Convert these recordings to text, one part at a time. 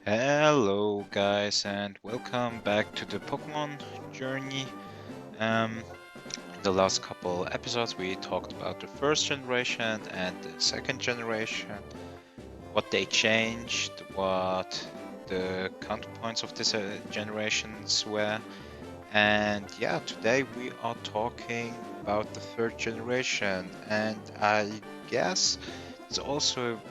Hello guys and welcome back to the Pokemon journey. In the last couple episodes we talked about the first generation and the second generation, what they changed, what the counterpoints of this generations were, and yeah, today we are talking about the third generation, and I guess it's also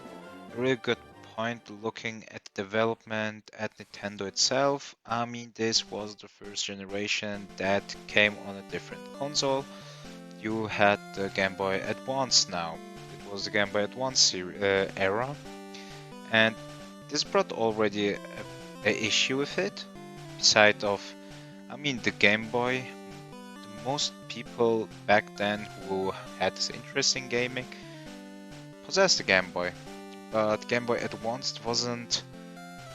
a really good point looking at the development at Nintendo itself. I mean, this was the first generation that came on a different console. You had the Game Boy Advance now. It was the Game Boy Advance era, and this brought already a issue with it. Beside of, I mean, the Game Boy. The most people back then who had this interest in gaming possessed the Game Boy, but Game Boy Advance wasn't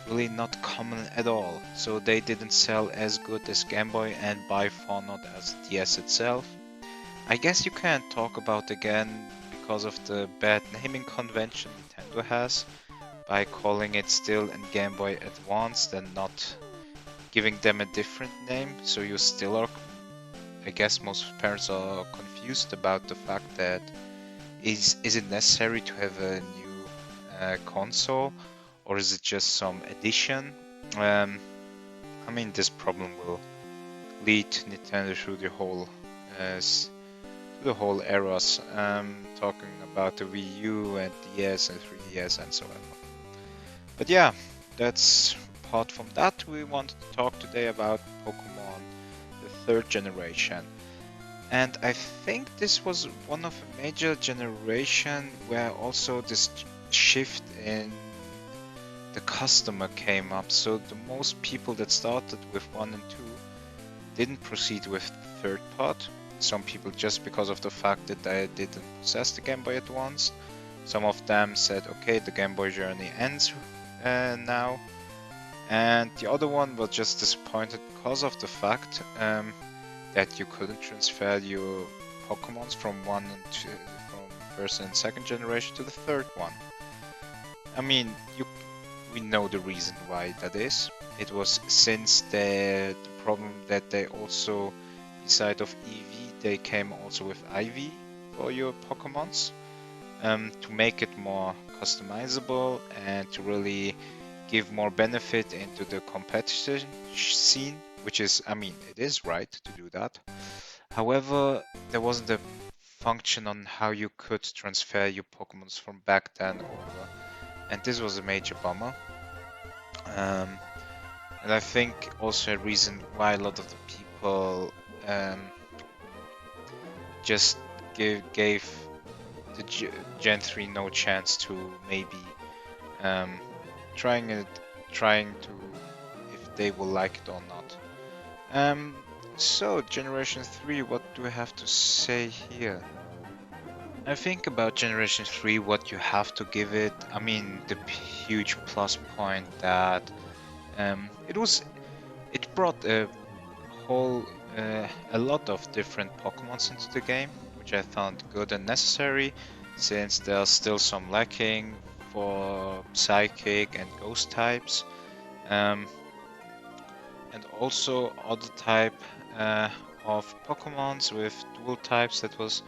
really not common at all, so they didn't sell as good as Game Boy and by far not as DS itself. I guess you can't talk about again because of the bad naming convention Nintendo has by calling it still in Game Boy Advance and not giving them a different name, so you still are. I guess most parents are confused about the fact that is it necessary to have a new console, or is it just some addition? Um, I mean, this problem will lead Nintendo through the whole eras. Talking about the Wii U and DS and 3DS and so on. But yeah, that's apart from that. We wanted to talk today about Pokemon, the third generation. And I think this was one of a major generation where also this shift in the customer came up. So the most people that started with 1 and 2 didn't proceed with the third part. Some people just because of the fact that they didn't possess the Game Boy Advance. Some of them said, okay, the Game Boy journey ends now. And the other one was just disappointed because of the fact that you couldn't transfer your Pokemons from from first and second generation to the third one. I mean, we know the reason why that is. It was since the problem that they also, beside of EV, they came also with IV for your Pokemons, to make it more customizable and to really give more benefit into the competition scene, which is, I mean, it is right to do that. However, there wasn't a function on how you could transfer your Pokemons from back then over, and this was a major bummer. Um, and I think also a reason why a lot of the people just gave the Gen 3 no chance to maybe um, trying to if they will like it or not. Um, so Generation 3, what do I have to say here? I think about Generation 3, what you have to give it. I mean, the huge plus point that it brought whole a lot of different Pokemons into the game, which I found good and necessary, since there are still some lacking for Psychic and Ghost types, um, and also other type of Pokemons with dual types that was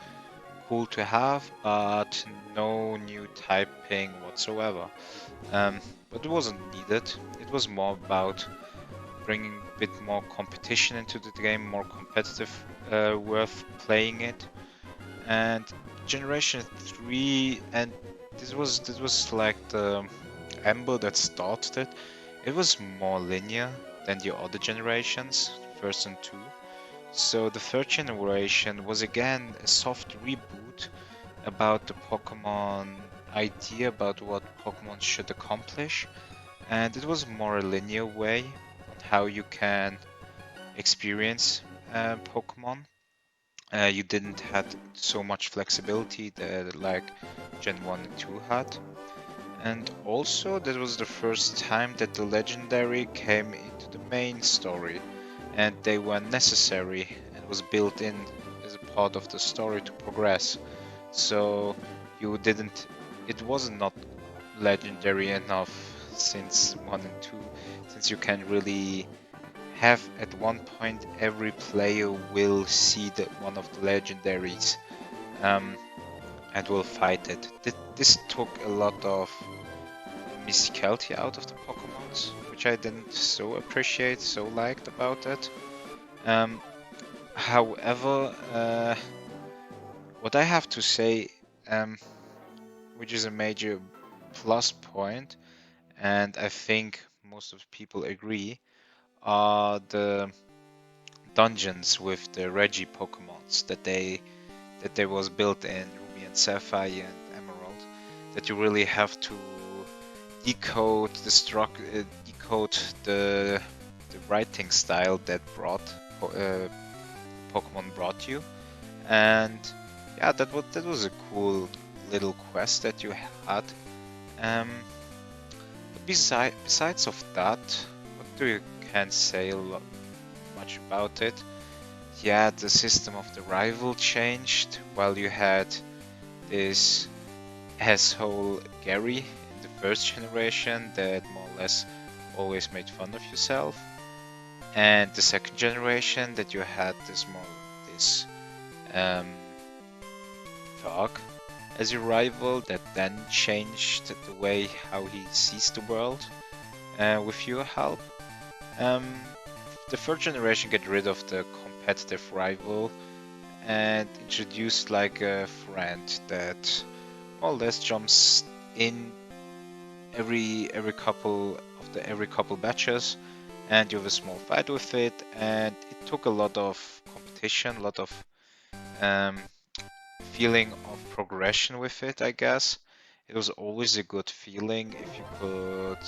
cool to have, but no new typing whatsoever. But it wasn't needed. It was more about bringing a bit more competition into the game, more competitive, worth playing it. And Generation 3, and this was like the Ember that started it. It was more linear than the other generations, first and two. So the third generation was again a soft reboot about the Pokemon idea about what Pokemon should accomplish, and it was more a linear way on how you can experience Pokemon. You didn't had so much flexibility that like Gen 1 and 2 had. And also that was the first time that the legendary came into the main story, and they were necessary and was built in as a part of the story to progress. So you didn't it wasn't not legendary enough since 1 and 2, since you can really have at one point every player will see one of the legendaries and will fight it. This took a lot of mysticality out of the Pokemons, which I didn't so appreciate, so liked about it. However, what I have to say, which is a major plus point, and I think most of the people agree, are the dungeons with the Regi Pokemons that they was built in Ruby and Sapphire and Emerald, that you really have to decode decode the writing style that Pokemon brought you, and yeah, that was a cool little quest that you had. Um, but besides of that, what do you can say much about it? Yeah, the system of the rival changed. While you had this asshole Gary in the first generation that more or less always made fun of yourself, and the second generation that you had this Thug as your rival that then changed the way how he sees the world with your help. Um, the third generation get rid of the competitive rival and introduced like a friend that more or less jumps in every couple batches, and you have a small fight with it, and it took a lot of competition, a lot of um, feeling of progression with it, I guess. It was always a good feeling if you could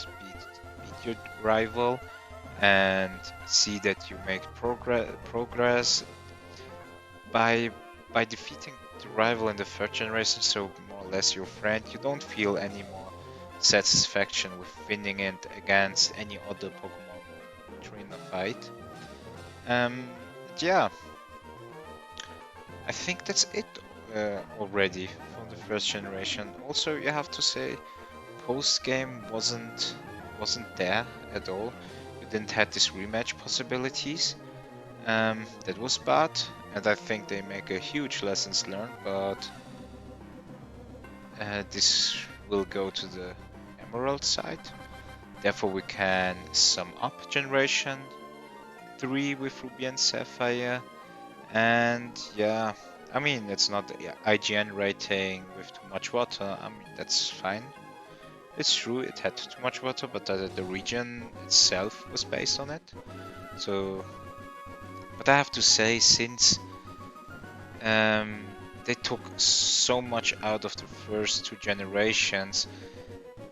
beat your rival and see that you make progress by defeating the rival in the third generation, so more or less your friend. You don't feel any more satisfaction with winning it against any other Pokemon trainer fight. Um, yeah, I think that's it already from the first generation. Also, you have to say, post game wasn't there at all. You didn't have these rematch possibilities. That was bad, and I think they make a huge lessons learned. But this will go to the Emerald side. Therefore, we can sum up Generation 3 with Ruby and Sapphire. And yeah, I mean, it's not the IGN rating with too much water. I mean, that's fine. It's true, it had too much water, but the region itself was based on it. So, but I have to say, since they took so much out of the first two generations,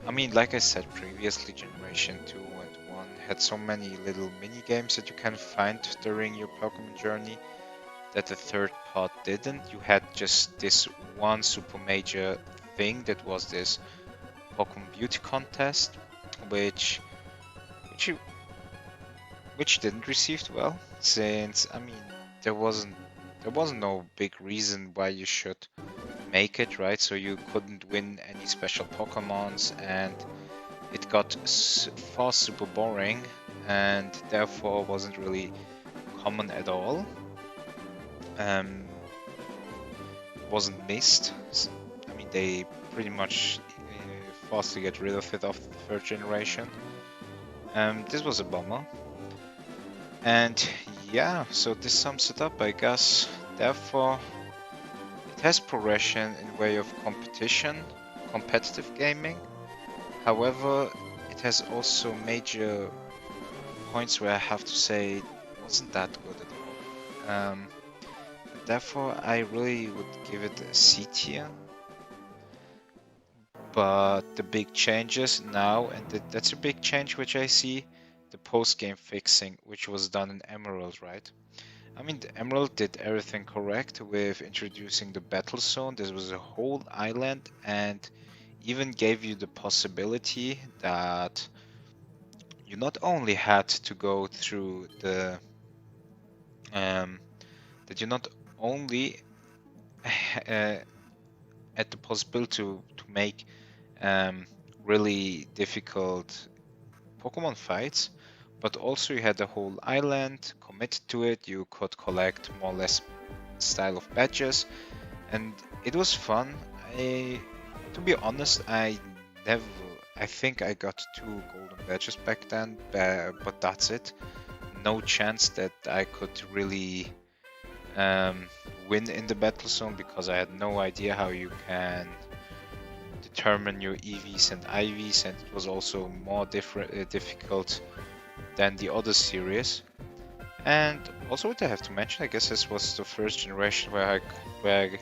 I mean, like I said previously, Generation 2 and 1 had so many little mini games that you can find during your Pokemon journey that the third part didn't. You had just this one super major thing that was this Pokemon Beauty Contest, which which which didn't receive well, since I mean there wasn't no big reason why you should make it, right? So you couldn't win any special Pokemons, and it got far super boring, and therefore wasn't really common at all. Um, wasn't missed. I mean, they pretty much fastly get rid of it after the third generation. This was a bummer. And yeah, so this sums it up, I guess. Therefore, it has progression in way of competition, competitive gaming. However, it has also major points where I have to say it wasn't that good at all. Therefore, I really would give it a C tier. But the big changes now, and that's a big change which I see, the post-game fixing, which was done in Emerald, right? I mean, the Emerald did everything correct with introducing the battle zone. This was a whole island, and even gave you the possibility that you not only had to go through the that you not only had the possibility to make really difficult Pokemon fights, but also you had a whole island committed to it. You could collect more or less style of badges, and it was fun. To be honest, never. I think I got 2 golden badges back then, but that's it. No chance that I could really um, win in the battle zone because I had no idea how you can determine your EVs and IVs, and it was also more difficult than the other series. And also, what I have to mention, I guess this was the first generation where I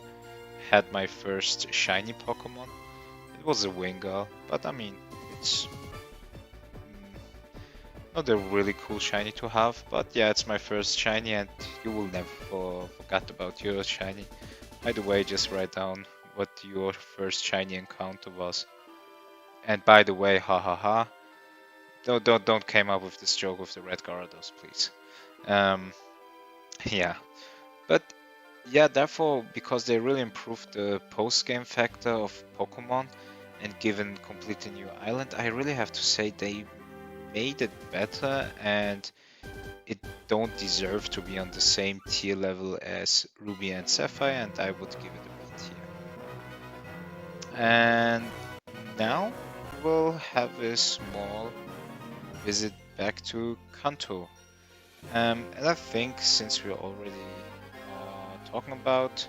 had my first shiny Pokemon. It was a Wingull, but I mean, it's not a really cool shiny to have. But yeah, it's my first shiny, and you will never forget about your shiny. By the way, just write down what your first shiny encounter was. And by the way, ha ha ha, don't came up with this joke with the red Gyarados, please. Um, yeah, but yeah, therefore, because they really improved the post-game factor of Pokemon and given completely new island, I really have to say they made it better, and it don't deserve to be on the same tier level as Ruby and Sapphire, and I would give it a B tier. And now we'll have a small visit back to Kanto. And I think since we're already talking about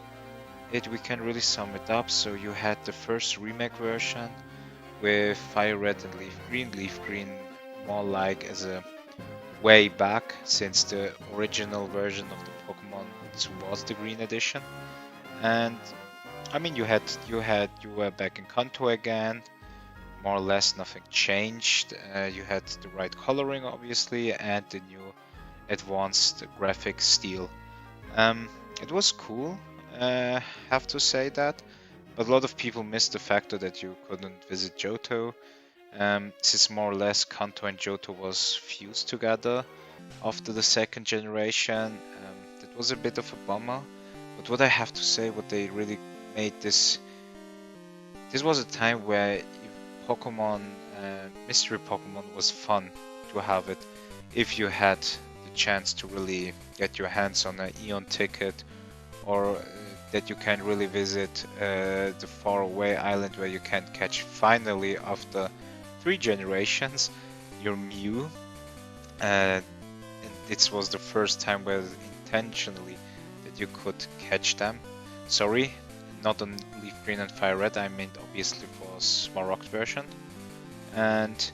it, we can really sum it up. So you had the first remake version with FireRed and LeafGreen. LeafGreen more like as a way back, since the original version of the Pokemon was the Green Edition. And I mean, you were back in Kanto again. More or less nothing changed. You had the right coloring, obviously, and the new advanced graphic style. It was cool, have to say that, but a lot of people missed the factor that you couldn't visit Johto, since more or less Kanto and Johto was fused together after the second generation. That was a bit of a bummer, but what I have to say, what they really made this was a time where Pokemon, mystery Pokemon was fun to have it if you had the chance to really get your hands on an Eon ticket, or that you can really visit the faraway island where you can catch finally after 3 generations your Mew. And this was the first time where intentionally that you could catch them. Sorry, not on LeafGreen and FireRed, I meant obviously for Smaragd version. And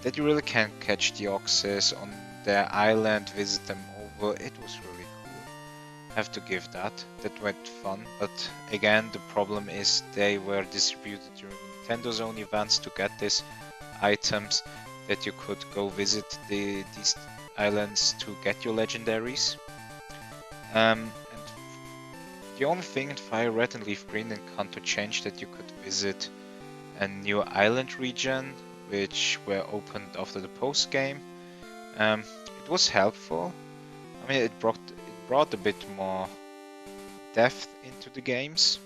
that you really can catch the Oxys on their island, visit them over. It was really cool. Have to give that. That went fun. But again, the problem is they were distributed during Nintendo Zone events to get these items, that you could go visit these islands to get your legendaries. And the only thing in FireRed and LeafGreen and Kanto changed, that you could visit a new island region, which were opened after the post game. It was helpful. I mean, it brought a bit more depth into the games.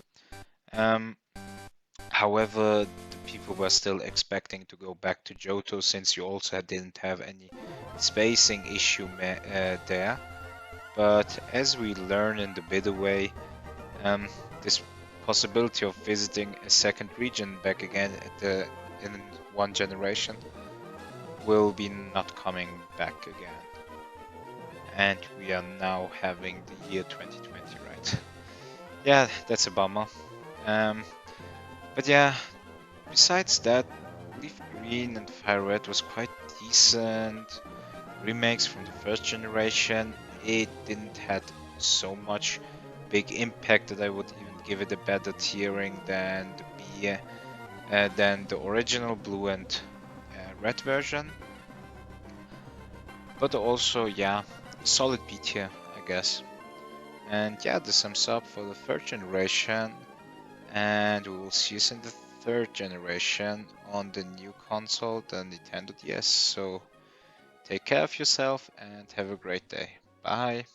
However, the people were still expecting to go back to Johto, since you also didn't have any spacing issue there. But as we learn in the Bidder way, this possibility of visiting a second region back again in one generation will be not coming back again. And we are now having the year 2020, right? Yeah, that's a bummer. But yeah, besides that, LeafGreen and FireRed was quite decent. Remakes from the first generation, it didn't had so much big impact that I would even give it a better tiering than the original blue and red version. But also, yeah, solid B tier, I guess. And yeah, this sums up for the third generation, and we will see us in the third generation on the new console, the Nintendo DS. So take care of yourself and have a great day. Bye.